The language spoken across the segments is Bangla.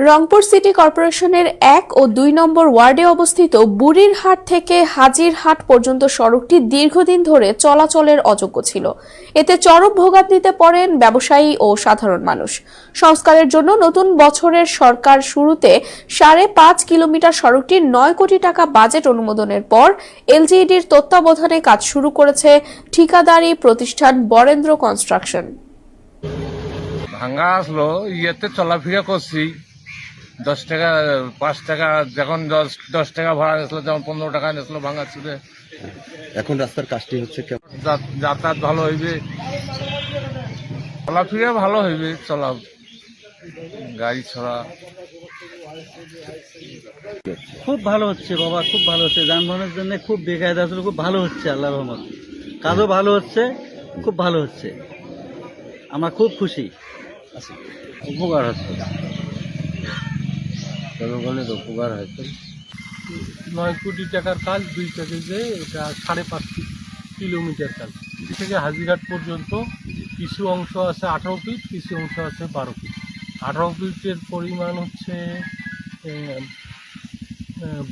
রংপুর সিটি কর্পোরেশনের 1 ও 2 নম্বর ওয়ার্ডে অবস্থিত বুড়িরহাট থেকে হাজিরহাট পর্যন্ত সড়কটি দীর্ঘদিন ধরে চলাচলের অযোগ্য ছিল। এতে চরম ভোগান্তিতে পড়েন ব্যবসায়ী ও সাধারণ মানুষ। সংস্কারের জন্য নতুন বছরের সরকার শুরুতে 5.5 কিলোমিটার সড়কটির 9 কোটি টাকা বাজেট অনুমোদনের পর এলজিইডির তত্ত্বাবধানে কাজ শুরু করেছে ঠিকাদারি প্রতিষ্ঠান বরেন্দ্র কনস্ট্রাকশন। ভাঙা আসলো ইয়েতে চলাফেরা করছি, 10 টাকা 5 টাকা যখন 10 টাকা ভাড়া নিয়েছিল, যেমন 15 টাকা নিয়েছিল ভাঙা ছিল। এখন রাস্তার কাজটি হচ্ছে কেমন? যাতায়াত ভালো হইবে, চলাফেরা ভালো হইবে, চলা গাড়ি ছড়া খুব ভালো হচ্ছে বাবা, খুব ভালো হচ্ছে। যানবাহনের জন্য খুব বেকায়দা ছিল, খুব ভালো হচ্ছে। আল্লাহর রহমত, কাজও ভালো হচ্ছে, খুব ভালো হচ্ছে। আমরা খুব খুশি। উপকার হচ্ছে, জনগণের উপকার হচ্ছে। 9 কোটি টাকার কাজ, 2 প্যাকেজে এটা 5.5 কিলোমিটার কাজ। থেকে হাজিরহাট পর্যন্ত কিছু অংশ আছে 18 ফিট, কিছু অংশ আছে 12 ফিট। 18 ফিটের পরিমাণ হচ্ছে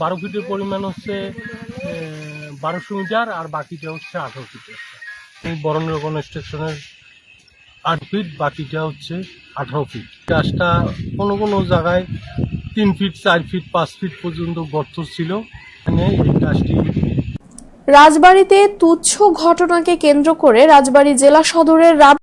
12 ফিটের পরিমাণ হচ্ছে 1200 মিটার, আর বাকিটা হচ্ছে 18 ফিটের। এই বরেন্দ্র কনস্ট্রাকশনের 8 ফিট, বাকিটা হচ্ছে 18 ফিট। কাজটা কোনো কোনো জায়গায় 3 ফিট, 4 ফিট, 5 ফিট পর্যন্ত গর্ত ছিল। এই কাজটি রাজবাড়ীতে তুচ্ছ ঘটনাকে কেন্দ্র করে রাজবাড়ী জেলা সদরের